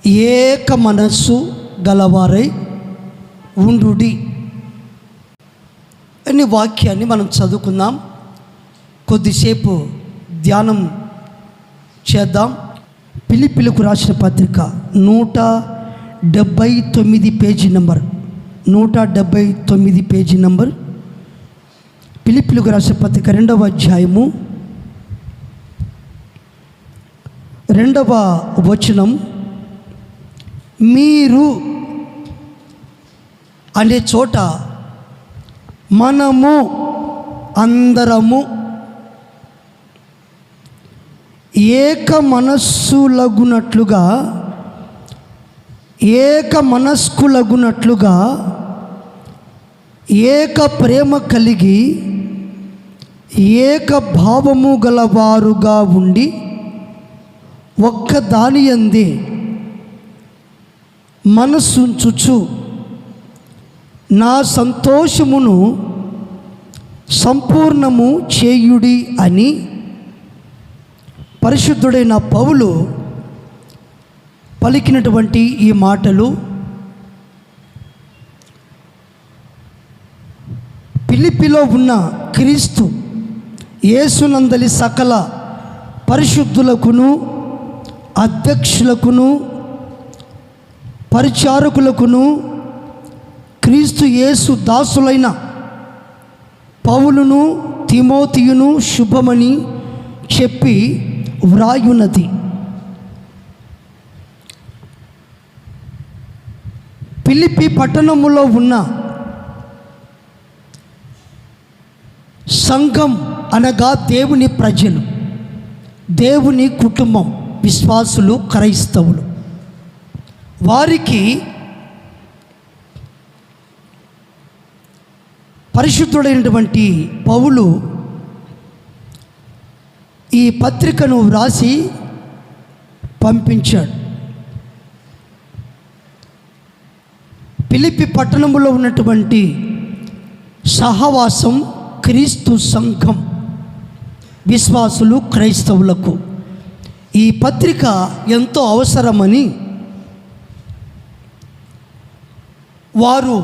ఏక మనస్సు గలవారై ఉండుడి అనే వాక్యాన్ని మనం చదువుకుందాం. కొద్దిసేపు ధ్యానం చేద్దాం. ఫిలిప్పీలకు రాసిన పత్రిక 179 పేజీ నంబర్ 179 పేజీ నంబర్. ఫిలిప్పీలకు రాసిన పత్రిక 2వ అధ్యాయము 2వ వచనం. మీరు అనే చోట మనము అందరము ఏక మనస్కులగునట్లుగా ఏక ప్రేమ కలిగి ఏక భావము గలవారుగా ఉండి ఒక్క దాని యందే మనసుంచుచు నా సంతోషమును సంపూర్ణము చేయుడి అని పరిశుద్ధుడైన పౌలు పలికినటువంటి ఈ మాటలు ఫిలిప్పీలో ఉన్న క్రీస్తు యేసునందలి సకల పరిశుద్ధులకును అధ్యక్షులకును పరిచారకులకును క్రీస్తు యేసు దాసులైన పౌలును తిమోతియును శుభమని చెప్పి వ్రాయున్నది. ఫిలిప్పీ పట్టణములో ఉన్న సంఘం అనగా దేవుని ప్రజలు, దేవుని కుటుంబం, విశ్వాసులు, క్రైస్తవులు. వారికి పరిశుద్ధుడైనటువంటి పౌలు ఈ పత్రికను వ్రాసి పంపించాడు. ఫిలిప్పీ పట్టణంలో ఉన్నటువంటి సహవాసం, క్రీస్తు సంఘం, విశ్వాసులు, క్రైస్తవులకు ఈ పత్రిక ఎంతో అవసరమని వారు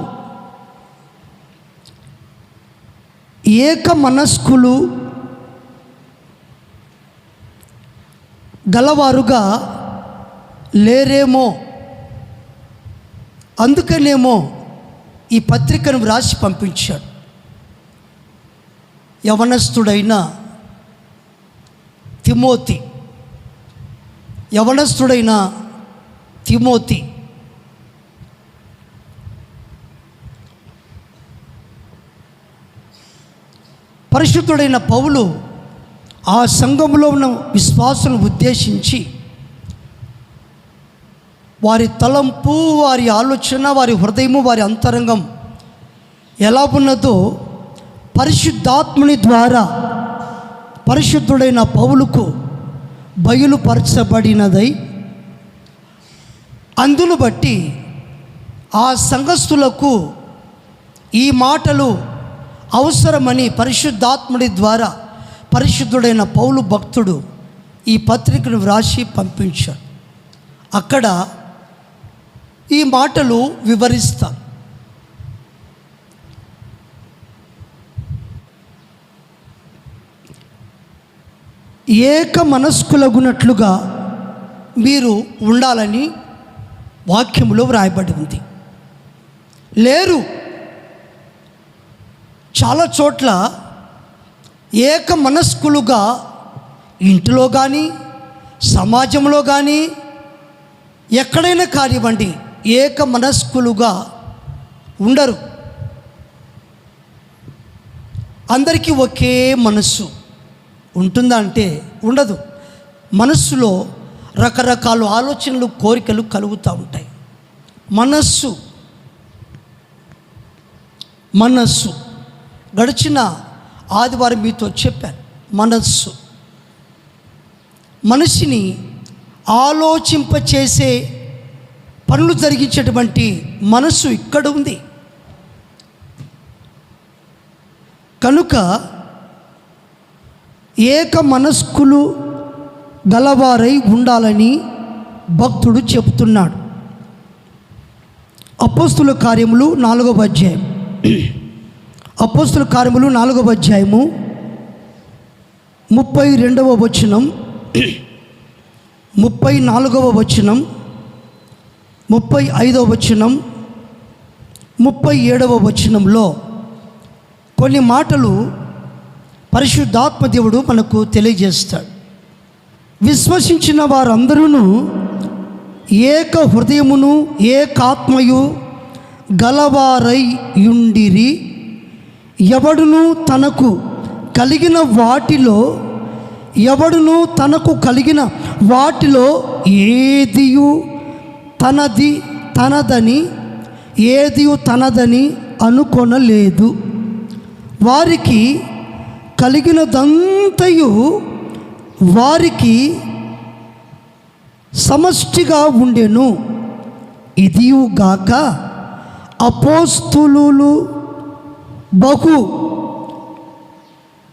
ఏక మనస్కులు గలవారుగా లేరేమో, అందుకనేమో ఈ పత్రికను వ్రాసి పంపించాడు. యవనస్తుడైన తిమోతి పరిశుద్ధుడైన పౌలు ఆ సంఘంలో ఉన్న విశ్వాసులను ఉద్దేశించి వారి తలంపు, వారి ఆలోచన, వారి హృదయము, వారి అంతరంగం ఎలా ఉన్నదో పరిశుద్ధాత్ముని ద్వారా పరిశుద్ధుడైన పౌలుకు బయలుపరచబడినదై, అందును బట్టి ఆ సంఘస్థులకు ఈ మాటలు అవసరమని పరిశుద్ధాత్ముడి ద్వారా పరిశుద్ధుడైన పౌలు భక్తుడు ఈ పత్రికను వ్రాసి పంపించాడు. అక్కడ ఈ మాటలు వివరిస్తాను. ఏక మనస్కులగునట్లుగా మీరు ఉండాలని వాక్యములో వ్రాయబడి ఉంది. లేరు. చాలా చోట్ల ఏక మనస్కులుగా ఇంటిలో కానీ సమాజంలో కానీ ఎక్కడైనా కానివ్వండి ఏక మనస్కులుగా ఉండరు. అందరికీ ఒకే మనస్సు ఉంటుందా అంటే ఉండదు. మనస్సులో రకరకాల ఆలోచనలు, కోరికలు కలుగుతూ ఉంటాయి. మనస్సు గడిచిన ఆదివారం మీతో చెప్పాను. మనిషిని ఆలోచింపచేసే పనులు జరిగించేటువంటి మనస్సు ఇక్కడ ఉంది. కనుక ఏక మనస్కులు గలవారై ఉండాలని భక్తుడు చెబుతున్నాడు. అపోస్తుల కార్యములు 4వ అధ్యాయం, అపోస్తుల కార్యములు 4వ అధ్యాయము 32వ వచనం, 34వ వచనం, 35వ వచనం, 37వ వచనంలో కొన్ని మాటలు పరిశుద్ధాత్మ దేవుడు మనకు తెలియజేస్తాడు. విశ్వసించిన వారందరూ ఏక హృదయమును ఏకాత్మయు గలవారై యుండిరి. ఎవడును తనకు కలిగిన వాటిలో ఏదియు తనదని అనుకొనలేదు. వారికి కలిగినదంతయు వారికి సమష్టిగా ఉండెను. ఇదియుగాక అపోస్తులు బహు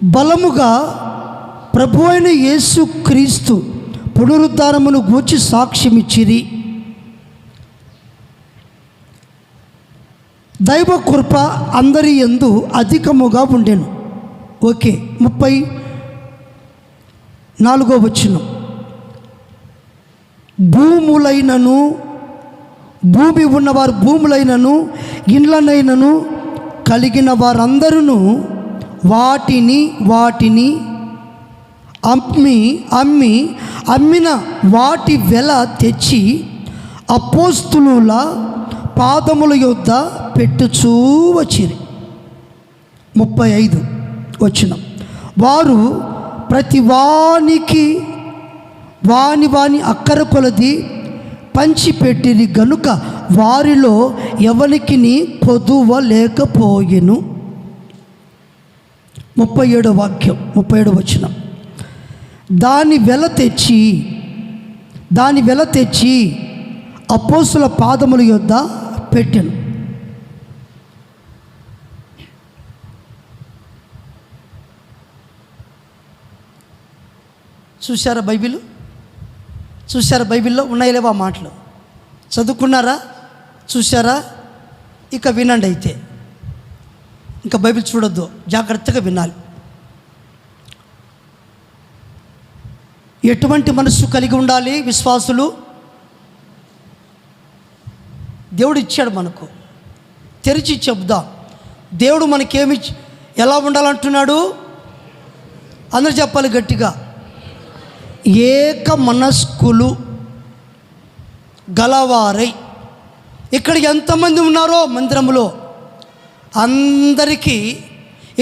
బలముగా ప్రభు అయిన యేసుక్రీస్తు పునరుద్ధానమును గూర్చి సాక్ష్యమిచ్చిరి. దైవ కృప అందరి యందు అధికముగా ఉండెను. ఓకే, 34వ వచనం. భూమి ఉన్నవారు భూములైనను ఇండ్లనైనను కలిగిన వారందరూ వాటిని అమ్మిన వాటి వెల తెచ్చి అపోస్తులుల పాదముల యొద్ద పెట్టుచూ వచ్చిరి. 35 వచనం. వారు ప్రతి వానికి వాని అక్కర కొలది పంచిపెట్టిరి గనుక వారిలో ఎవనికిని కొదువ లేకపోయెను. 37వ వాక్యం, 37వ వచనం. దాని వెల తెచ్చి అపోస్తుల పాదముల యొద్ద పెట్టెను. చూశారా బైబిల్లో ఉన్నాయి లేవా మాటలు? చదువుకున్నారా? చూశారా? ఇక వినండి. అయితే ఇంకా బైబిల్ చూడొద్దు, జాగ్రత్తగా వినాలి. ఎటువంటి మనస్సు కలిగి ఉండాలి విశ్వాసులు? దేవుడు ఇచ్చాడు మనకు, తెరిచి చెప్దాం. దేవుడు మనకేమి ఎలా ఉండాలంటున్నాడు? అందరూ చెప్పాలి గట్టిగా. ఏక మనస్కులు గలవారై. ఇక్కడ ఎంతమంది ఉన్నారో మందిరంలో అందరికీ,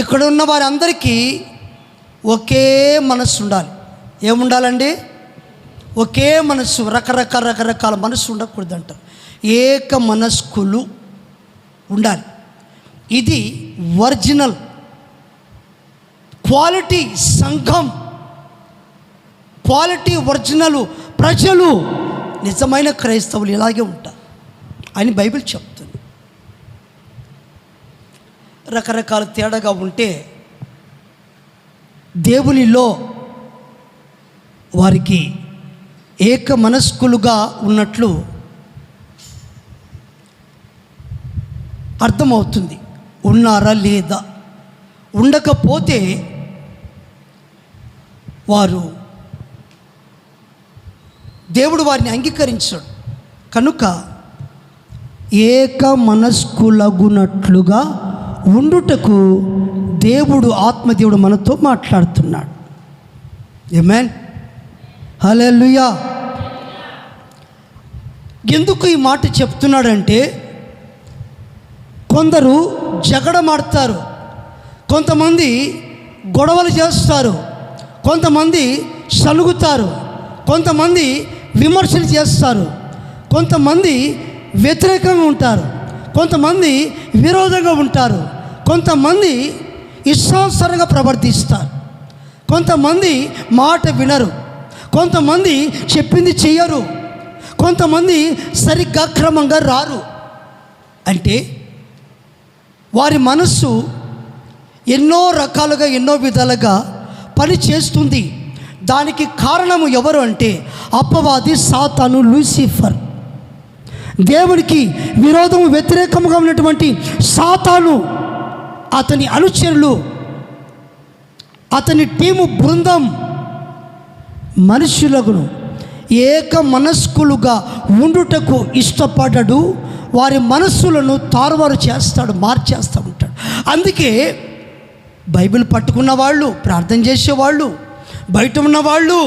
ఇక్కడ ఉన్న వారందరికీ ఒకే మనస్సు ఉండాలి. ఏముండాలండి? ఒకే మనస్సు. రకరకాల మనస్సు ఉండకూడదంట. ఏక మనస్కులు ఉండాలి. ఇది ఒరిజినల్ క్వాలిటీ సంఘం, క్వాలిటీ ఒరిజినల్ ప్రజలు, నిజమైన క్రైస్తవులు ఇలాగే ఉంటారు అని బైబిల్ చెప్తుంది. రకరకాల తేడాగా ఉంటే దేవునిలో వారికి ఏక మనస్కులుగా ఉన్నట్లు అర్థమవుతుంది. ఉన్నారా లేదా? ఉండకపోతే దేవుడు వారిని అంగీకరించాడు. కనుక ఏక మనస్కులగునట్లుగా ఉండుటకు ఆత్మదేవుడు మనతో మాట్లాడుతున్నాడు. ఆమేన్, హల్లెలూయా. ఎందుకు ఈ మాట చెప్తున్నాడంటే, కొందరు జగడమాడతారు, కొంతమంది గొడవలు చేస్తారు, కొంతమంది సలుగుతారు, కొంతమంది విమర్శలు చేస్తారు, కొంతమంది వ్యతిరేకంగా ఉంటారు, కొంతమంది విరోధంగా ఉంటారు, కొంతమంది ఇష్టానుసారంగా ప్రవర్తిస్తారు, కొంతమంది మాట వినరు, కొంతమంది చెప్పింది చెయ్యరు, కొంతమంది సరిగ్గా క్రమంగా రారు. అంటే వారి మనస్సు ఎన్నో రకాలుగా ఎన్నో విధాలుగా పని చేస్తుంది. దానికి కారణము ఎవరు అంటే అపవాది, సాతాను, లూసిఫర్. దేవునికి విరోధం, వ్యతిరేకంగా ఉన్నటువంటి సాతాను, అతని అనుచరులు, అతని టీము బృందం మనుషులకు ఏక మనస్కులుగా ఉండుటకు ఇష్టపడడు. వారి మనస్సులను తారుమారు చేస్తాడు, మార్చేస్తూ ఉంటాడు. అందుకే బైబిల్ పట్టుకున్న వాళ్ళు, ప్రార్థన చేసేవాళ్ళు, బయట ఉన్నవాళ్ళు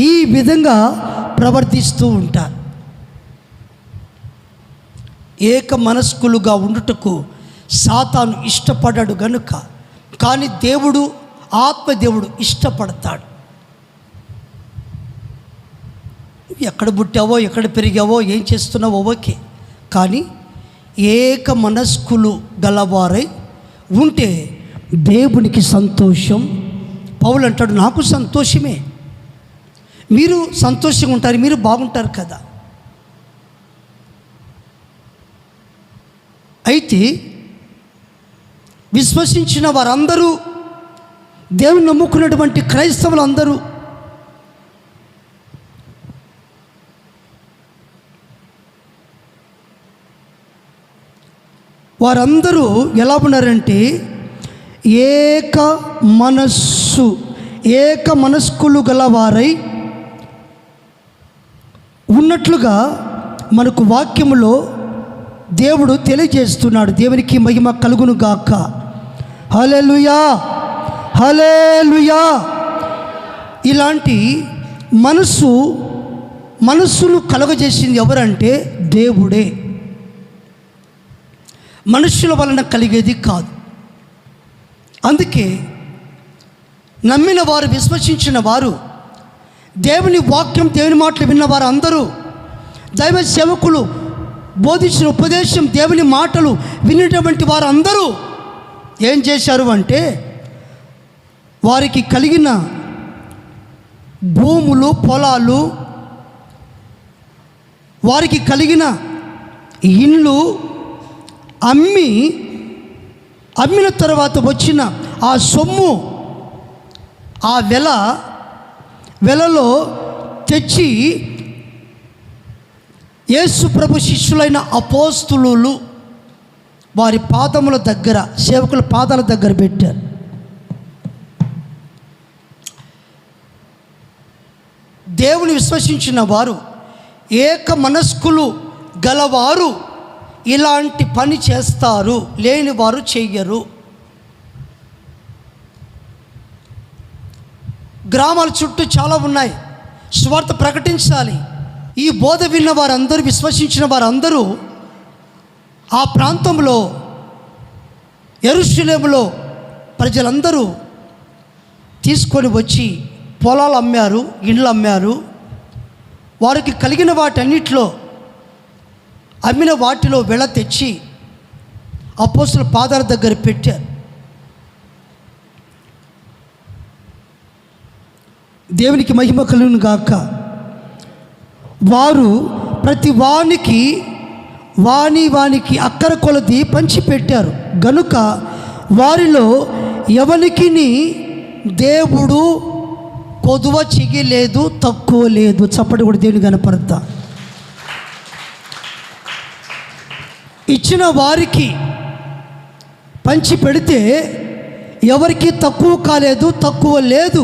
ఈ విధంగా ప్రవర్తిస్తూ ఉంటారు. ఏక మనస్కులుగా ఉండుటకు సాతాను ఇష్టపడ్డాడు గనుక, కానీ దేవుడు, ఆత్మదేవుడు ఇష్టపడతాడు. ఎక్కడ పుట్టావో, ఎక్కడ పెరిగావో, ఏం చేస్తున్నావో ఓకే, కానీ ఏక మనస్కులు గలవారై ఉంటే దేవునికి సంతోషం. పౌలు అంటాడు, నాకు సంతోషమే, మీరు సంతోషంగా ఉంటారు, మీరు బాగుంటారు కదా. అయితే విశ్వసించిన వారందరూ, దేవుని నమ్ముకున్నటువంటి క్రైస్తవులందరూ వారందరూ ఎలా ఉన్నారంటే ఏక మనస్కులు గలవారై ఉన్నట్లుగా మనకు వాక్యములో దేవుడు తెలియజేస్తున్నాడు. దేవునికి మహిమ కలుగును గాక. హల్లెలూయా, హల్లెలూయా. ఇలాంటి మనస్సును కలుగజేసింది ఎవరంటే దేవుడే. మనుషుల వలన కలిగేది కాదు. అందుకే నమ్మిన వారు, విశ్వసించిన వారు, దేవుని వాక్యం, దేవుని మాటలు విన్నవారు అందరూ, దైవ సేవకులు బోధించిన ఉపదేశం, దేవుని మాటలు వినేటువంటి వారు అందరూ ఏం చేశారు అంటే వారికి కలిగిన భూములు, పొలాలు, వారికి కలిగిన ఇండ్లు అమ్మిన తర్వాత వచ్చిన ఆ సొమ్ము, ఆ వెలలో తెచ్చి యేసు ప్రభు శిష్యులైన అపోస్తులు వారి పాదముల దగ్గర, సేవకుల పాదాల దగ్గర పెట్టారు. దేవుని విశ్వసించిన వారు, ఏక మనస్కులు గలవారు ఇలాంటి పని చేస్తారు, లేని వారు చెయ్యరు. గ్రామాల చుట్టూ చాలా ఉన్నాయి, సువార్త ప్రకటించాలి. ఈ బోధ విన్న వారందరూ, విశ్వసించిన వారందరూ ఆ ప్రాంతంలో, యెరూషలేములో ప్రజలందరూ తీసుకొని వచ్చి పొలాలు అమ్మారు, ఇండ్లు అమ్మారు. వారికి కలిగిన వాటన్నిటిలో, అమ్మిన వాటిలో వెల తెచ్చి అపోస్తుల పాదాల దగ్గర పెట్టారు. దేవునికి మహిమ కలుగును గాక. వారు ప్రతి వానికి వానికి అక్కర కొలది పంచిపెట్టారు గనుక వారిలో ఎవనికి దేవుడు కొదువ చెయ్యలేదు, తక్కువ లేదు. చప్పటి కూడా దేవుని కనపడతా. ఇచ్చిన వారికి పంచి పెడితే ఎవరికి తక్కువ కాలేదు, తక్కువ లేదు.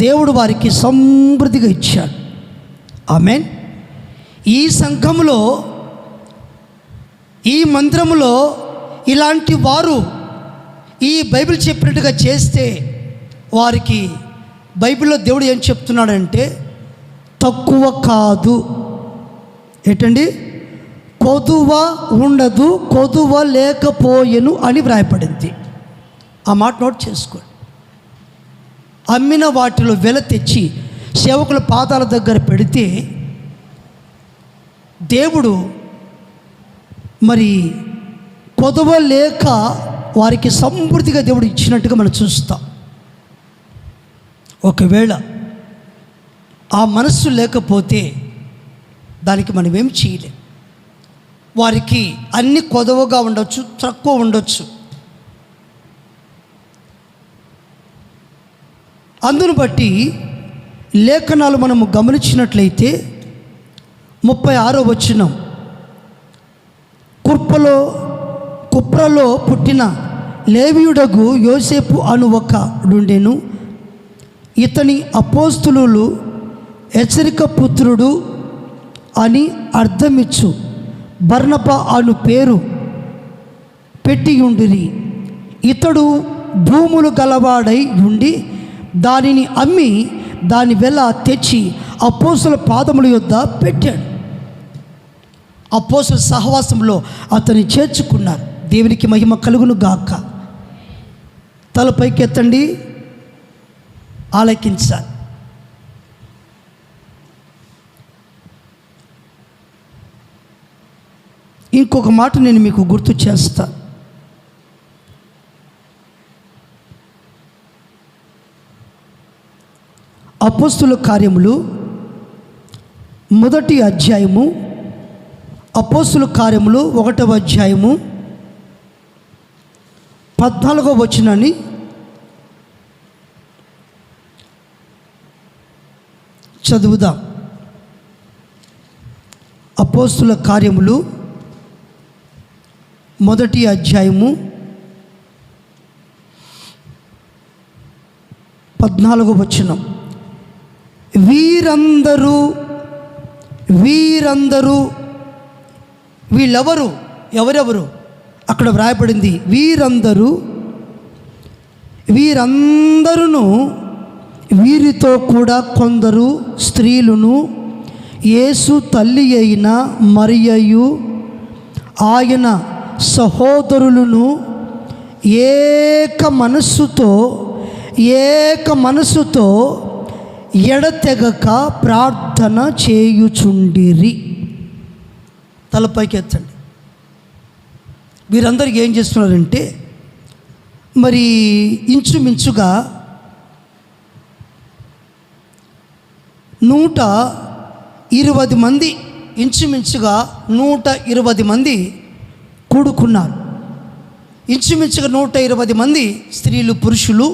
దేవుడు వారికి సమృద్ధిగా ఇచ్చాడు. ఆమేన్. ఈ సంఘములో, ఈ మందిరములో ఇలాంటి వారు ఈ బైబిల్ చెప్పినట్టుగా చేస్తే వారికి బైబిల్లో దేవుడు ఏం చెప్తున్నాడంటే తక్కువ కాదు. ఏంటండి? కొదువ ఉండదు, కొదువ లేకపోయెను అని వ్రాయపడింది. ఆ మాట నోట్ చేసుకోండి. అమ్మిన వాటిలో వెల తెచ్చి సేవకుల పాదాల దగ్గర పెడితే దేవుడు మరి కొదువ లేక వారికి సమృద్ధిగా దేవుడు ఇచ్చినట్టుగా మనం చూస్తాం. ఒకవేళ ఆ మనస్సు లేకపోతే దానికి మనం ఏం చేయలేం. వారికి అన్ని కొదవగా ఉండొచ్చు, తక్కువ ఉండొచ్చు. అందును బట్టి లేఖనాలు మనము గమనించినట్లయితే 36వ వచనం, కుప్రలో పుట్టిన లేవీయుడగు యోసేపు అను ఒకడుండెను. ఇతని అపోస్తులు హెచ్చరిక పుత్రుడు అని అర్థమిచ్చు బర్నబా అను పేరు పెట్టియుండిరి. ఇతడు భూములు గలవాడై ఉండి దానిని అమ్మి దాని వెల తెచ్చి అపోస్తుల పాదముల యొద్ద పెట్టాడు. అపోస్తుల సహవాసంలో అతన్ని చేర్చుకున్నారు. దేవునికి మహిమ కలుగును గాక. తలపైకి ఎత్తండి, ఆలకించాలి. ఇంకొక మాట నేను మీకు గుర్తు చేస్తా. అపోస్తుల కార్యములు 1వ అధ్యాయము, అపోస్తుల కార్యములు 1వ అధ్యాయము 14వ వచనాన్ని చదువుదాం. అపోస్తుల కార్యములు 1వ అధ్యాయము 14వ వచనం. వీరందరూ వీళ్ళెవరు? ఎవరెవరు? అక్కడ వ్రాయబడింది వీరందరూ వీరితో కూడా కొందరు స్త్రీలను యేసు తల్లి అయిన మరియయు ఆయన సహోదరులను ఏక మనస్సుతో ఎడతెగక ప్రార్థన చేయుచుండిరి. తలపైకి ఎత్తండి. వీరందరికీ ఏం చేస్తున్నారంటే, మరి ఇంచుమించుగా 120 మంది, ఇంచుమించుగా 120 మంది కూడుకున్నారు. ఇంచుమించుగా 120 మంది స్త్రీలు పురుషులు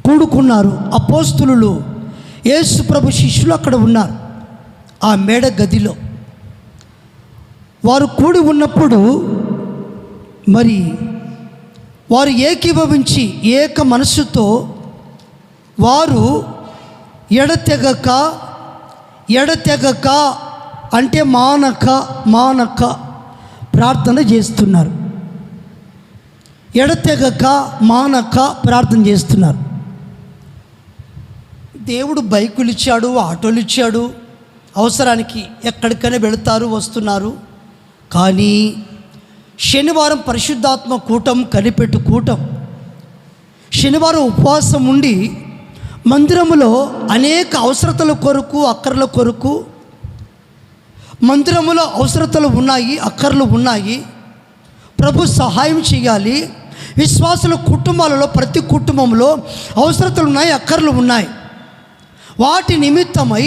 కూడుకున్నారు. అపోస్తులు యేసు ప్రభు శిష్యులు అక్కడ ఉన్నారు. ఆ మేడ గదిలో వారు కూడి ఉన్నప్పుడు మరి వారు ఏకీభవించి ఏక మనస్సుతో వారు ఎడతెగక అంటే మానక ప్రార్థన చేస్తున్నారు. ఎడతెగక మానక ప్రార్థన చేస్తున్నారు. దేవుడు బైకులు ఇచ్చాడు, ఆటోలు ఇచ్చాడు, అవసరానికి ఎక్కడికైనా వెళుతారు, వస్తున్నారు. కానీ శనివారం పరిశుద్ధాత్మ కూటం, కనిపెట్టు కూటం, శనివారం ఉపవాసం ఉండి మందిరములో అనేక అవసరతల కొరకు, అక్కర్ల కొరకు, మందిరములో అవసరతలు ఉన్నాయి, అక్కర్లు ఉన్నాయి. ప్రభు సహాయం చేయాలి. విశ్వాసుల కుటుంబాలలో ప్రతి కుటుంబంలో అవసరతలు ఉన్నాయి, అక్కర్లు ఉన్నాయి. వాటి నిమిత్తమై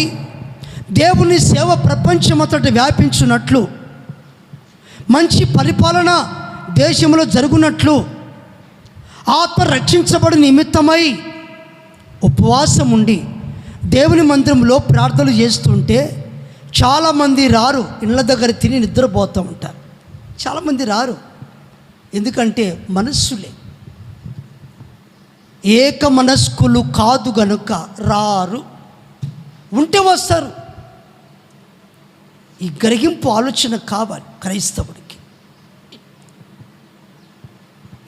దేవుని సేవ ప్రపంచమంతటా వ్యాపించున్నట్లు, మంచి పరిపాలన దేశంలో జరుగునట్లు, ఆత్మ రక్షించబడి నిమిత్తమై ఉపవాసం ఉండి దేవుని మందిరంలో ప్రార్థనలు చేస్తుంటే చాలామంది రారు. ఇళ్ళ దగ్గర తిని నిద్రపోతూ ఉంటారు. చాలామంది రారు. ఎందుకంటే మనస్సులే ఏక మనస్కులు కాదు గనుక రారు. ఉంటే వస్తారు. ఈ గ్రహింపు ఆలోచన కావాలి క్రైస్తవుడికి.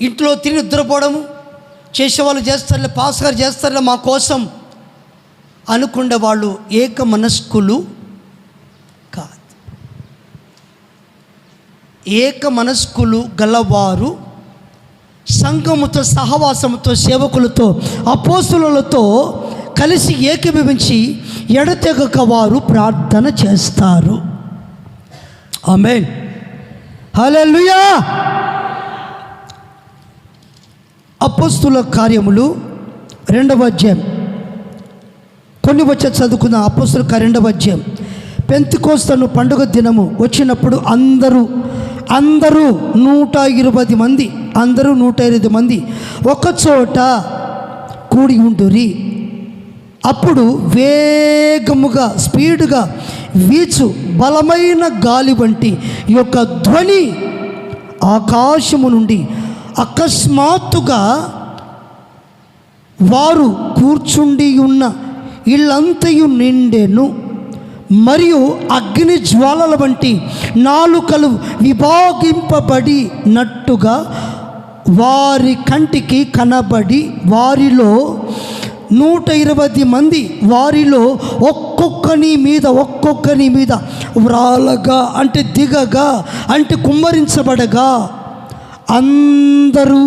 ఇంట్లో తిని నిద్రపోవడము చేసేవాళ్ళు చేస్తారులే, పాస్ గారు చేస్తారులే మా కోసం అనుకునే వాళ్ళు ఏక మనస్కులు కాదు. ఏక మనస్కులు గలవారు సంఘముతో, సహవాసముతో, సేవకులతో, అపోస్తులతో కలిసి ఏకీభవించి ఎడతెగక వారు ప్రార్థన చేస్తారు. ఆమేన్, హల్లెలూయా. అపోస్తుల కార్యములు 2వ అధ్యాయం కొన్ని వచ్చే చదువుకున్న. అపోస్తుల కార్యం 2వ అధ్యాయం. పెంతెకోస్తు పండుగ దినము వచ్చినప్పుడు అందరూ 120 మంది, అందరూ 120 మంది ఒకచోట కూడి ఉండురి. అప్పుడు వేగముగా స్పీడ్గా వీచు బలమైన గాలి వంటి యొక్క ధ్వని ఆకాశము నుండి అకస్మాత్తుగా వారు కూర్చుండి ఉన్న ఇల్లంతయు నిండెను. మరియు అగ్ని జ్వాలల వంటి నాలుకలు విభాగింపబడినట్టుగా వారి కంటికి కనబడి వారిలో 120 మంది వారిలో ఒక్కొక్కని మీద వ్రాలగా అంటే దిగగా అంటే కుమ్మరించబడగా అందరూ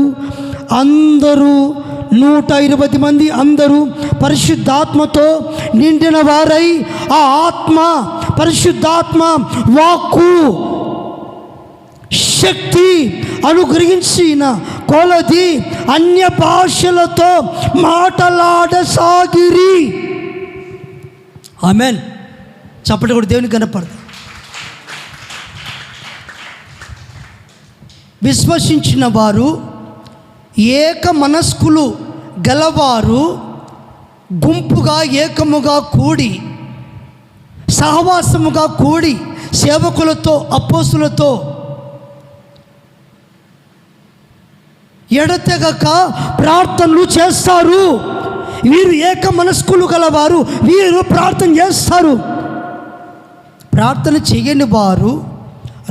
120 మంది అందరూ పరిశుద్ధాత్మతో నిండిన వారై ఆ ఆత్మ పరిశుద్ధాత్మ వాక్కు శక్తి అనుగ్రహించిన కొలది అన్య భాషలతో మాటలాడసాగిరి. ఆమెన్. చప్పటి కూడా దేవునికి కనపడదు. విశ్వసించిన వారు ఏక మనస్కులు గలవారు గుంపుగా ఏకముగా కూడి సహవాసముగా కూడి సేవకులతో అపోస్తులతో ఎడతెగక ప్రార్థనలు చేస్తారు. వీరు ఏక మనస్కులు గలవారు, వీరు ప్రార్థన చేస్తారు. ప్రార్థన చేయని వారు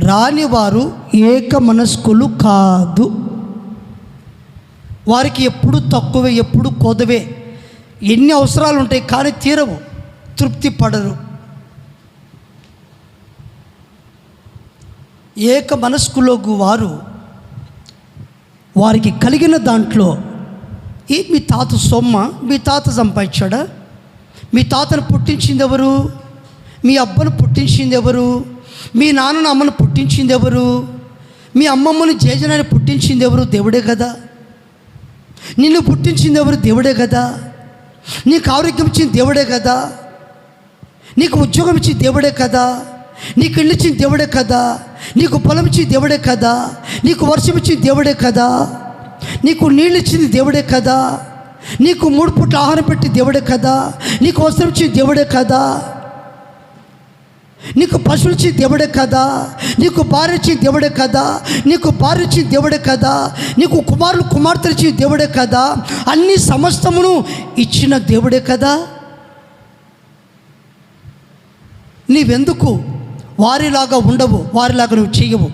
రాని వారు ఏక మనస్కులు కాదు. వారికి ఎప్పుడు తక్కువే, ఎప్పుడు కొదవే, ఎన్ని అవసరాలు ఉంటాయి కానీ తీరవు, తృప్తి పడరు. ఏక మనస్కులకు వారికి కలిగిన దాంట్లో మీ తాత సొమ్మ, మీ తాత సంపాదించాడా? మీ తాతను పుట్టించింది ఎవరు? మీ అబ్బను పుట్టించింది ఎవరు? మీ నాన్నను అమ్మను పుట్టించింది ఎవరు? మీ అమ్మమ్మని జేజనాన్ని పుట్టించింది ఎవరు? దేవుడే కదా. నిన్ను పుట్టించింది ఎవరు? దేవుడే కదా. నీకు ఆరోగ్యం ఇచ్చింది దేవుడే కదా. నీకు ఉద్యోగం ఇచ్చింది దేవుడే కదా. నీకు ఇల్లు ఇచ్చింది దేవుడే కదా. నీకు పొలం ఇచ్చింది దేవుడే కదా. నీకు వర్షం ఇచ్చింది దేవుడే కదా. నీకు నీళ్ళు ఇచ్చింది దేవుడే కదా. నీకు 3 పూట్ల ఆహారం పెట్టి దేవుడే కదా. నీకు వస్త్రం ఇచ్చింది దేవుడే కదా. నీకు పశువులు ఇచ్చింది దేవుడే కదా. నీకు భార్య ఇచ్చింది దేవుడే కదా. నీకు భార్య ఇచ్చింది దేవుడే కదా. నీకు కుమారులు కుమార్తెలు ఇచ్చింది దేవుడే కదా. అన్ని సమస్తమును ఇచ్చిన దేవుడే కదా. నీవెందుకు వారిలాగా ఉండవు? వారిలాగా నువ్వు చేయవు.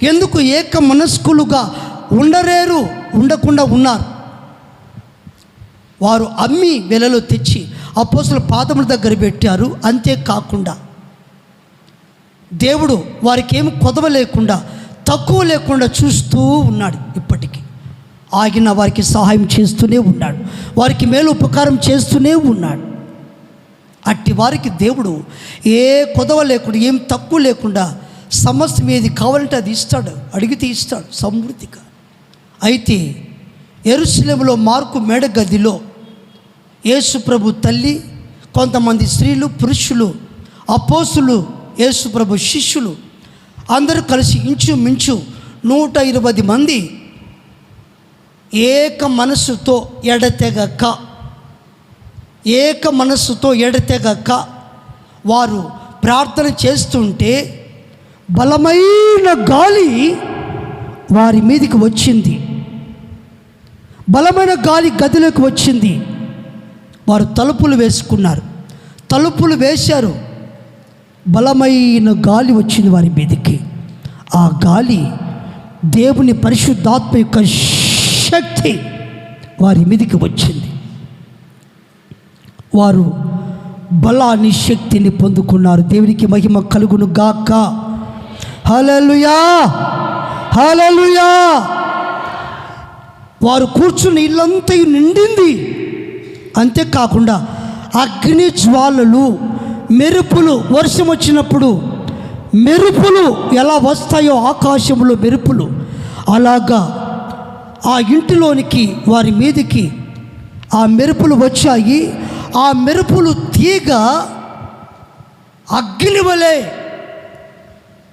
ఎందుకు ఏక మనస్కులుగా ఉండకుండా ఉన్నారు? వారు అమ్మి వెలలో తెచ్చి అపోస్తలుల పాదముల దగ్గర పెట్టారు. అంతేకాకుండా దేవుడు వారికి ఏమి కొదవ లేకుండా తక్కువ లేకుండా చూస్తూ ఉన్నాడు. ఇప్పటికీ ఆగిన వారికి సహాయం చేస్తూనే ఉన్నాడు. వారికి మేలు ఉపకారం చేస్తూనే ఉన్నాడు. అట్టి వారికి దేవుడు ఏ కొదవ లేకుండా ఏం తక్కువ లేకుండా సమస్తం ఏది కావాలంటే అది ఇస్తాడు. అడిగితే ఇస్తాడు సమృద్ధిగా. అయితే యెరూషలేములో మార్కు మేడ గదిలో యేసు ప్రభు తల్లి, కొంతమంది స్త్రీలు, పురుషులు, అపోస్తులు, యేసు ప్రభు శిష్యులు అందరూ కలిసి ఇంచుమించు 120 మంది ఏక మనస్సుతో ఎడతెగక వారు ప్రార్థన చేస్తుంటే బలమైన గాలి వారి మీదకి వచ్చింది. బలమైన గాలి గదిలోకి వచ్చింది. వారు తలుపులు వేసుకున్నారు. తలుపులు వేశారు. బలమైన గాలి వచ్చింది వారి మీదకి. ఆ గాలి దేవుని పరిశుద్ధాత్మ యొక్క శక్తి వారి మీదకి వచ్చింది. వారు బలాన్ని శక్తిని పొందుకున్నారు. దేవునికి మహిమ కలుగును గాక. హల్లెలూయా, హల్లెలూయా. వారు కూర్చుని ఇల్లంతా నిండింది. అంతేకాకుండా అగ్ని జ్వాలలు, మెరుపులు, వర్షం వచ్చినప్పుడు మెరుపులు ఎలా వస్తాయో ఆకాశంలో మెరుపులు, అలాగా ఆ ఇంటిలోనికి వారి మీదకి ఆ మెరుపులు వచ్చాయి. ఆ మెరుపులు తీగ అగ్ని వలె,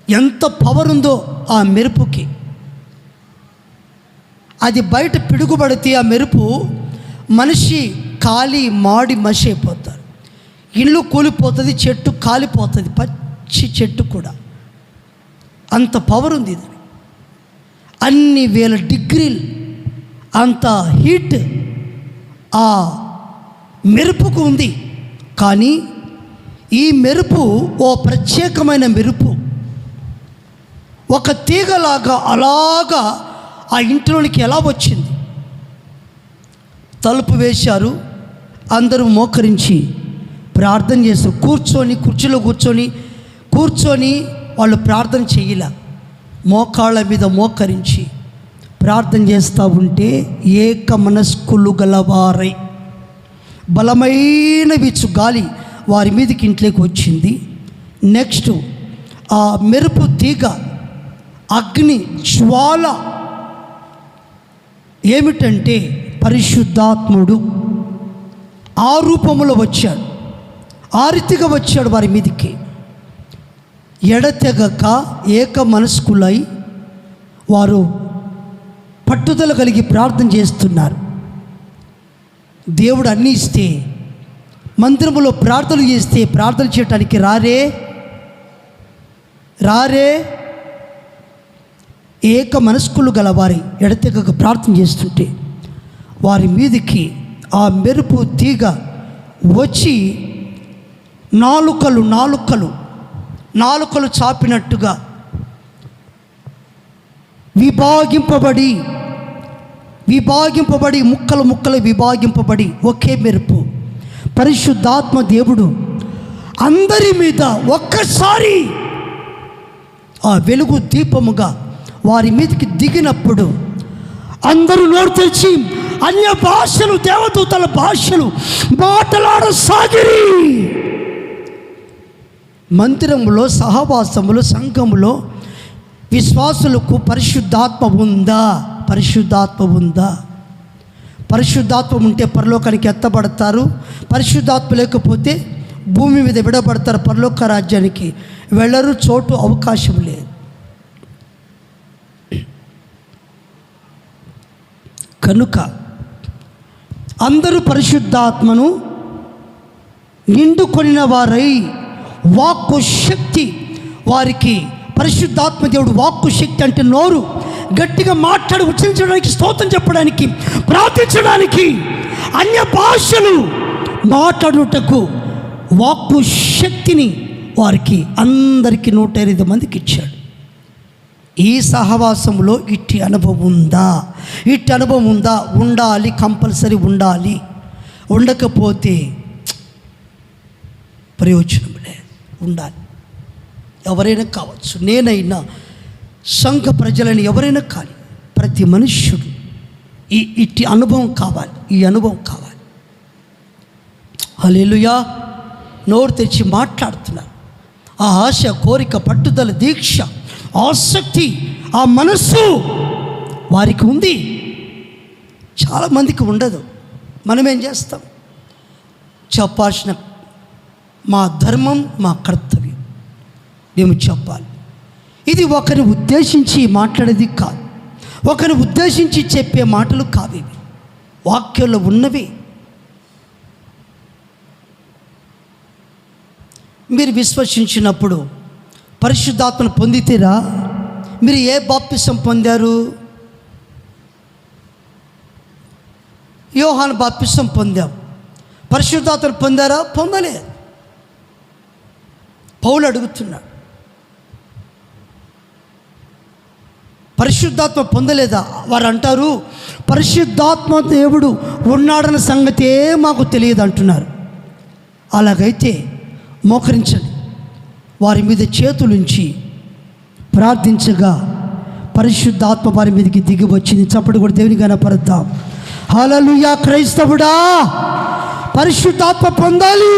ఎంత పవర్ ఉందో ఆ మెరుపుకి. అది బయట పిడుగుపడితే ఆ మెరుపు మనిషి కాలి మాడి మసి అయిపోతారు. ఇల్లు కూలిపోతుంది, చెట్టు కాలిపోతుంది, పచ్చి చెట్టు కూడా. అంత పవర్ ఉంది ఇది. అన్ని వేల డిగ్రీలు అంత హీట్ ఆ మెరుపుకు ఉంది. కానీ ఈ మెరుపు ఓ ప్రత్యేకమైన మెరుపు. ఒక తీగలాగా అలాగా ఆ ఇంట్లోనికి ఎలా వచ్చింది? తలుపు వేశారు, అందరూ మోకరించి ప్రార్థన చేస్తారు. కుర్చీలో కూర్చొని వాళ్ళు ప్రార్థన చేయలే. మోకాళ్ళ మీద మోకరించి ప్రార్థన చేస్తూ ఉంటే ఏక మనస్కులు గలవారై బలమైన వీచు గాలి వారి మీదకి ఇంట్లోకి వచ్చింది. నెక్స్ట్ ఆ మెరుపు తీగ, అగ్ని జ్వాల ఏమిటంటే పరిశుద్ధాత్ముడు ఆ రూపంలో వచ్చాడు, ఆ రీతిగా వచ్చాడు వారి మీదకి. ఎడతెగక ఏక మనస్కులై వారు పట్టుదల కలిగి ప్రార్థన చేస్తున్నారు. దేవుడు అన్నీ ఇస్తే, మందిరంలో ప్రార్థనలు చేస్తే ప్రార్థన చేయటానికి రారే ఏక మనస్కులు గల వారి ఎడతెగక ప్రార్థన చేస్తుంటే వారి మీదికి ఆ మెరుపు తీగ వచ్చి నాలుకలు చాపినట్టుగా విభాగింపబడి ముక్కలు విభాగింపబడి ఒకే మెరుపు పరిశుద్ధాత్మ దేవుడు అందరి మీద ఒక్కసారి ఆ వెలుగు దీపముగా వారి మీదకి దిగినప్పుడు అందరూ నోరు తెరిచి అన్య భాషలు, దేవదూతల భాషలు మాట్లాడసాగిరి. మందిరములో, సహవాసములో, సంఘములో విశ్వాసులకు పరిశుద్ధాత్మ ఉందా? పరిశుద్ధాత్మ ఉంటే పరలోకానికి ఎత్తబడతారు. పరిశుద్ధాత్మ లేకపోతే భూమి మీద విడబడతారు, పరలోక రాజ్యానికి వెళ్ళరు, చోటు అవకాశం లేదు. కనుక అందరూ పరిశుద్ధాత్మను నిండుకొనిన వారై వాక్కు శక్తి వారికి, పరిశుద్ధాత్మ దేవుడు వాక్కు శక్తి అంటే నోరు గట్టిగా మాట్లాడి ఉచ్చరించడానికి, స్తోత్రం చెప్పడానికి, ప్రార్థించడానికి, అన్య భాషలు మాట్లాడుటకు వాక్కు శక్తిని వారికి అందరికీ 108 మందికి ఇచ్చాడు. ఈ సహవాసంలో ఇట్టి అనుభవం ఉందా? ఉండాలి, కంపల్సరీ ఉండాలి. ఉండకపోతే ప్రయోజనం లేదు. ఉండాలి. ఎవరైనా కావచ్చు, నేనైనా, సంఘ ప్రజలని ఎవరైనా కానీ, ప్రతి మనుష్యుడు ఇట్టి అనుభవం కావాలి. ఈ అనుభవం కావాలి. హల్లెలూయా. నోరు తెచ్చి మాట్లాడుతున్నారు. ఆ ఆశ, కోరిక, పట్టుదల, దీక్ష, ఆసక్తి, ఆ మనస్సు వారికి ఉంది. చాలామందికి ఉండదు. మనం ఏం చేస్తాం? చెప్పాల్సిన మా ధర్మం, మా కర్తవ్యం మేము చెప్పాలి. ఇది ఒకరిని ఉద్దేశించి మాట్లాడేది కాదు, ఒకరిని ఉద్దేశించి చెప్పే మాటలు కావు. ఇవి వాక్యంలో ఉన్నవి. మీరు విశ్వసించినప్పుడు పరిశుద్ధాత్మను పొందితేరా? మీరు ఏ బాప్తిసం పొందారు? యోహాను బాప్తిసం పొందాం. పరిశుద్ధాత్మను పొందారా? పొందలేదు. పౌలు అడుగుతున్నాడు, పరిశుద్ధాత్మ పొందలేదా? వారు అంటారు, పరిశుద్ధాత్మ దేవుడు ఉన్నాడన్న సంగతే మాకు తెలియదు అంటున్నారు. అలాగైతే మోకరించండి. వారి మీద చేతులుంచి ప్రార్థించగా పరిశుద్ధాత్మ వారి మీదకి దిగి వచ్చింది. చప్పటి కూడా దేవుని కనపరుద్దాం. హల్లెలూయా. క్రైస్తవుడా, పరిశుద్ధాత్మ పొందాలి.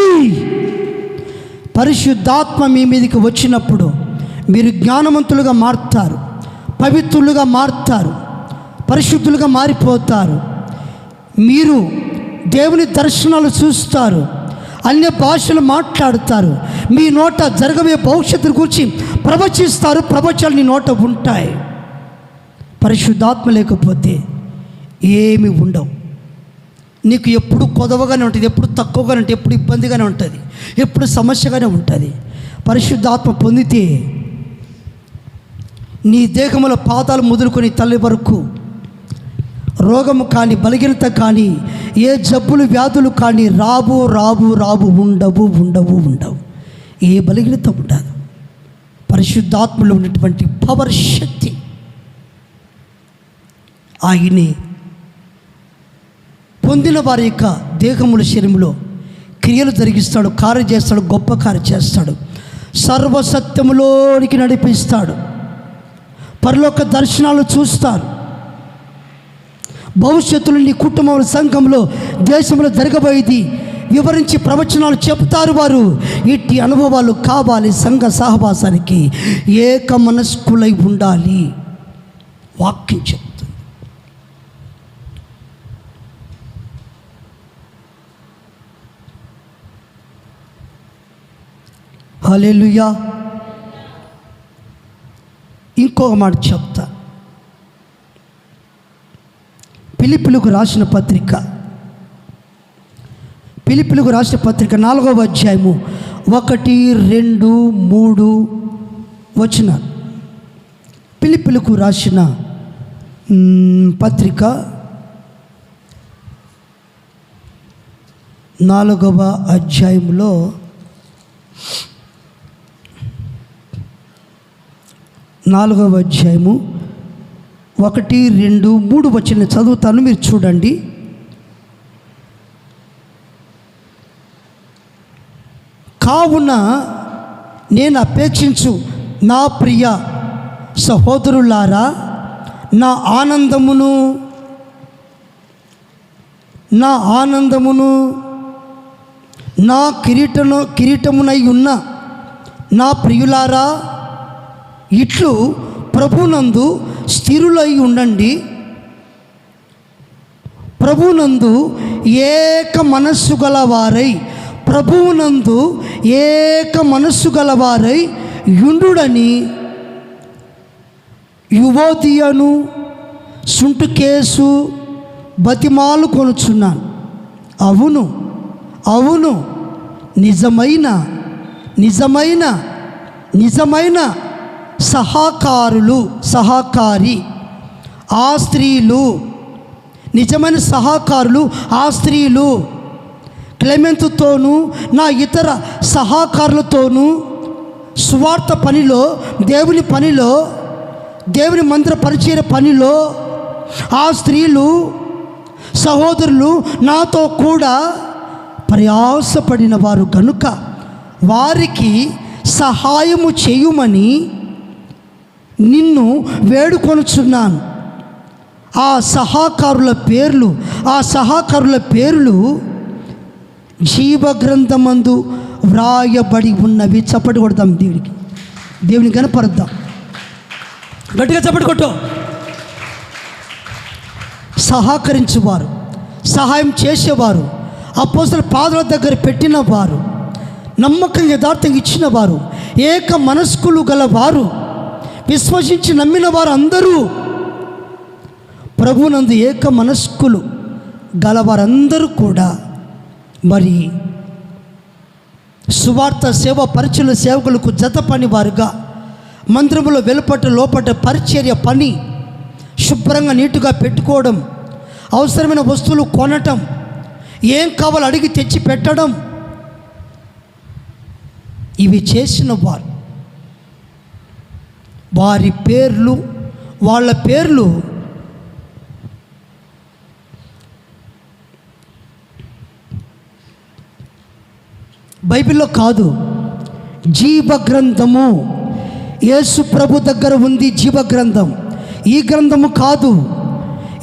పరిశుద్ధాత్మ మీ మీదకి వచ్చినప్పుడు మీరు జ్ఞానవంతులుగా మారుతారు, పవిత్రులుగా మారుతారు, పరిశుద్ధులుగా మారిపోతారు. మీరు దేవుని దర్శనాలు చూస్తారు, అన్య భాషలు మాట్లాడుతారు, మీ నోట జరగబోయే భవిష్యత్తు గురించి ప్రవచిస్తారు, ప్రవచనాలు నీ నోట ఉంటాయి. పరిశుద్ధాత్మ లేకపోతే ఏమి ఉండవు. నీకు ఎప్పుడు కొదవగానే ఉంటుంది, ఎప్పుడు తక్కువగానే ఉంటుంది, ఎప్పుడు ఇబ్బందిగానే ఉంటుంది, ఎప్పుడు సమస్యగానే ఉంటుంది. పరిశుద్ధాత్మ పొందితే నీ దేహముల పాదాలు మొదలుకొని తల్లి వరకు రోగము కానీ, బలహీనత కానీ, ఏ జబ్బులు వ్యాధులు కానీ రావు రావు రావు ఉండవు ఉండవు ఉండవు. ఏ బలహీనత ఉండదు. పరిశుద్ధాత్మలో ఉన్నటువంటి పవర్, శక్తి ఆయనే పొందిన వారి యొక్క దేహముల శరీరంలో క్రియలు జరిగిస్తాడు, కార్యం చేస్తాడు, గొప్ప కార్యం చేస్తాడు, సర్వసత్యములోనికి నడిపిస్తాడు. పరలోక దర్శనాలు చూస్తారు. భవిష్యత్తులో నీ కుటుంబంలో, సంఘంలో, దేశంలో జరగబోయేది వివరించి ప్రవచనాలు చెప్తారు వారు. ఇట్టి అనుభవాలు కావాలి. సంఘ సహవాసానికి ఏక మనస్కులై ఉండాలి. వాక్యం చెప్తుంది. హల్లెలూయా. ఇంకొక మాట చెప్తా. ఫిలిప్పీయులకు రాసిన పత్రిక 4వ అధ్యాయము 1, 2, 3 వచనాలు. ఫిలిప్పీయులకు రాసిన పత్రిక 4వ అధ్యాయంలో 4వ అధ్యాయము 1, 2, 3 వచనం చదువుతాను, మీరు చూడండి. కావున నేను అపేక్షించు నా ప్రియ సహోదరులారా, నా ఆనందమును నా కిరీటమునై ఉన్న నా ప్రియులారా, ఇట్లు ప్రభునందు స్థిరులై ఉండండి. ప్రభునందు ఏక మనస్సు గలవారై, ప్రభువునందు ఏక మనస్సు గలవారై యుండుడని యువోదియను సుంటుకేసు బతిమాలు కొనుచున్నాను. అవును అవును, నిజమైన సహకారి ఆ స్త్రీలు, నిజమైన సహకారులు ఆ స్త్రీలు క్లెమెంతుతోనూ నా ఇతర సహకారులతోనూ సువార్త పనిలో, దేవుని పనిలో, దేవుని మందిర పరిచయ పనిలో ఆ స్త్రీలు సహోదరులు నాతో కూడా ప్రయాసపడిన వారు కనుక వారికి సహాయము చేయుమని నిన్ను వేడుకొనుచున్నాను. ఆ సహకారుల పేర్లు జీవగ్రంథమందు వ్రాయబడి ఉన్నవి. చప్పటి కొడతాం దేవుని కనపరుద్దాం. గట్టిగా చప్పటి కొట్టు. సహకరించేవారు, సహాయం చేసేవారు, అపోస్తలుల పాదాల దగ్గర పెట్టిన వారు, నమ్మకంగా యథార్థంగా ఇచ్చిన వారు, ఏక మనస్కులు గలవారు, విశ్వసించి నమ్మిన వారు అందరూ, ప్రభువునందు ఏక మనస్కులు గలవారందరూ కూడా మరి సువార్త సేవ పరిచయ సేవకులకు జత పని వారుగా మందిరంలో వెలుపట లోపట పరిచర్య పని, శుభ్రంగా నీటుగా పెట్టుకోవడం, అవసరమైన వస్తువులు కొనటం, ఏం కావాలో అడిగి తెచ్చి పెట్టడం, ఇవి చేసిన వారు వాళ్ళ పేర్లు బైబిల్లో కాదు, జీవగ్రంథము. యేసు ప్రభు దగ్గర ఉంది జీవగ్రంథం. ఈ గ్రంథము కాదు,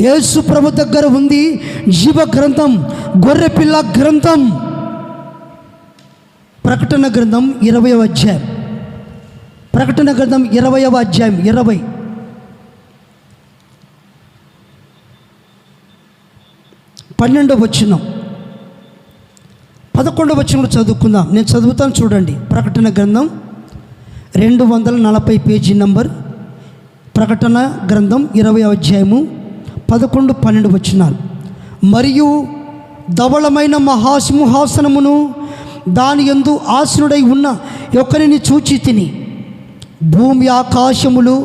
యేసు ప్రభు దగ్గర ఉంది జీవగ్రంథం, గొర్రెపిల్ల గ్రంథం. ప్రకటన గ్రంథం 20వ అధ్యాయం, 20 12వ వచనం, 11వ వచనంలో చదువుకుందాం. నేను చదువుతాను చూడండి. ప్రకటన గ్రంథం 240 పేజీ నంబర్. ప్రకటన గ్రంథం 20వ అధ్యాయము 11, 12 వచనాలు. మరియు ధవళమైన మహాసింహాసనమును దాని యందు ఆసనుడై ఉన్న ఒకరిని చూచి తిని. భూమి ఆకాశములు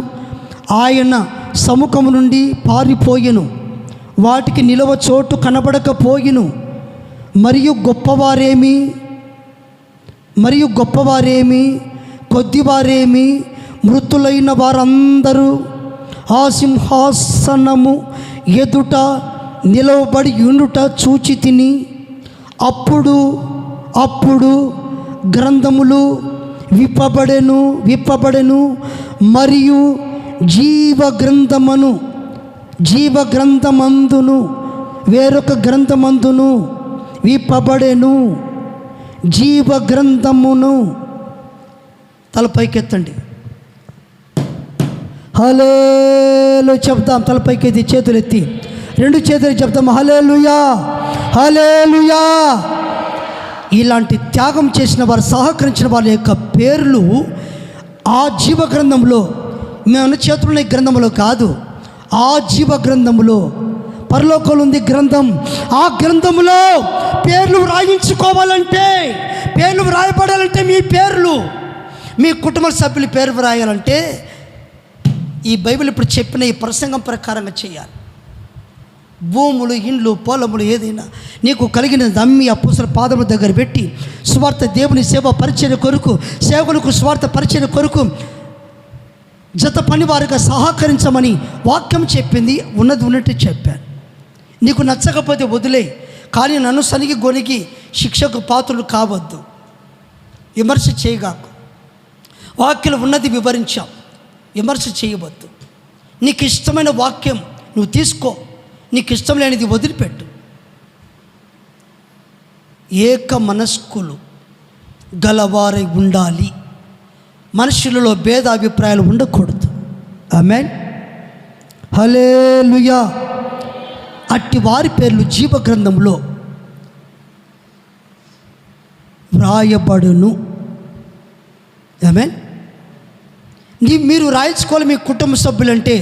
ఆయన సముఖము నుండి పారిపోయెను, వాటికి నిలవ చోటు కనబడకపోయెను. మరియు గొప్పవారేమి కొద్దివారేమి మృతులైన వారందరూ ఆ సింహాసనము ఎదుట నిలవబడి ఉండుట చూచి తిని. అప్పుడు గ్రంథములు విప్పబడెను మరియు జీవగ్రంథమందును వేరొక గ్రంథమందును విప్పబడెను. జీవగ్రంథమును తలపైకెత్తండి, హల్లెలూయా చెప్దాం. తలపైకెత్తి చేతులు ఎత్తి 2 చేతులు చెప్దాం, హల్లెలూయా హల్లెలూయా. ఇలాంటి త్యాగం చేసిన వారు, సహకరించిన వారి యొక్క పేర్లు ఆ జీవ గ్రంథంలో, మేము చేతులున్న గ్రంథంలో కాదు, ఆ జీవ గ్రంథంలో, పరలోకంలో ఉంది గ్రంథం. ఆ గ్రంథంలో పేర్లు వ్రాయించుకోవాలంటే, పేర్లు వ్రాయబడాలంటే, మీ పేర్లు, మీ కుటుంబ సభ్యుల పేరు వ్రాయాలంటే ఈ బైబిల్ ఇప్పుడు చెప్పిన ఈ ప్రసంగం ప్రకారంగా చేయాలి. భూములు, ఇండ్లు, పొలములు ఏదైనా నీకు కలిగిన నమ్మి అపోస్తలుల పాదముల దగ్గర పెట్టి సువార్త దేవుని సేవ పరిచర్య కొరకు, సేవకులకు స్వార్థ పరిచర్య కొరకు జత పనివారుగా సహకరించమని వాక్యం చెప్పింది. ఉన్నది ఉన్నట్టు చెప్పాను. నీకు నచ్చకపోతే వదిలే, కానీ నన్ను సనిగి గొనిగి శిక్షకు పాత్రలు కావద్దు, విమర్శ చేయగాకు. వాక్యం ఉన్నది వివరించాం, విమర్శ చేయవద్దు. నీకు ఇష్టమైన వాక్యం నువ్వు తీసుకో, నీకు ఇష్టం లేనిది వదిలిపెట్టు. ఏక మనస్కులు గలవారై ఉండాలి. మనుషులలో భేదాభిప్రాయాలు ఉండకూడదు. ఆమేన్, హల్లెలూయా. అట్టి వారి పేర్లు జీవ గ్రంథంలో వ్రాయబడును. ఆమేన్. మీరు రాయించుకోవాలి మీ కుటుంబ సభ్యులంటే.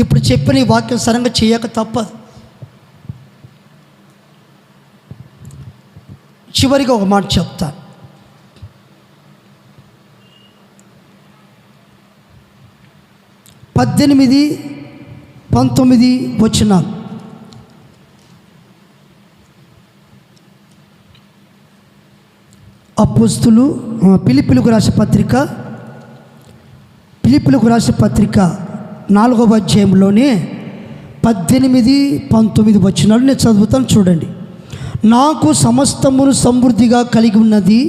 ఇప్పుడు చెప్పిన ఈ వాక్యం సరంగా చేయక తప్పదు. చివరిగా ఒక మాట చెప్తాను. పద్దెనిమిది 19 వచనాలు. అపోస్తులు ఫిలిప్పీలకు రాసిన పత్రిక 4వ అధ్యాయంలోనే 18-19 వచనాలు నేను చదువుతాను, చూడండి. నాకు సమస్తమును సమృద్ధిగా కలిగి ఉన్నది.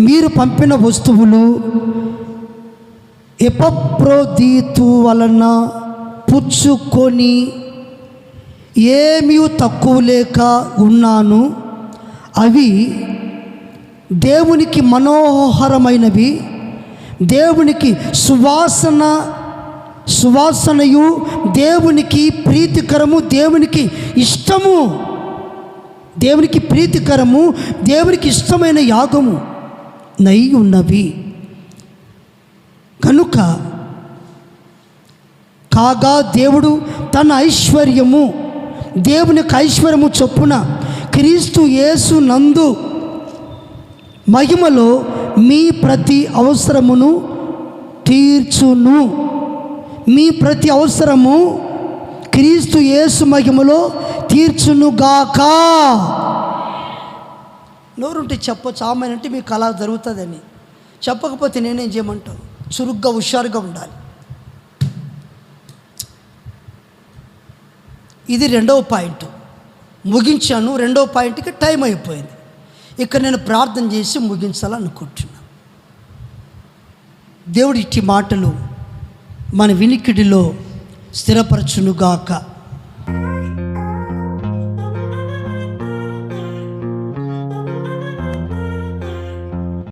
మీరు పంపిన వస్తువులు ఎపఫ్రోదీతు వలన పుచ్చుకొని ఏమీ తక్కువ లేక ఉన్నాను. అవి దేవునికి మనోహరమైనవి, దేవునికి సువాసనయు, దేవునికి ప్రీతికరము, దేవునికి ఇష్టము, దేవునికి ప్రీతికరము, దేవునికి ఇష్టమైన యాగము నై ఉన్నవి. కనుక కాగా దేవుడు తన ఐశ్వర్యము, దేవునికి ఐశ్వర్యము చొప్పున క్రీస్తు యేసు నందు మహిమలో మీ ప్రతి అవసరమును తీర్చును. మీ ప్రతి అవసరము క్రీస్తు యేసు మహిమలో తీర్చునుగాక. నోరుంటే చెప్పొచ్చు, ఆమెనంటే మీకు అలా జరుగుతుందని. చెప్పకపోతే నేనేం చేయమంటావు? చురుగ్గా హుషారుగా ఉండాలి. ఇది 2వ పాయింట్ ముగించాను. 2వ పాయింట్కి టైం అయిపోయింది. ఇక్కడ నేను ప్రార్థన చేసి ముగించాలనుకుంటున్నాను. దేవుడి ఇట్టి మాటలు మన వినికిడిలో స్థిరపరచునుగాక.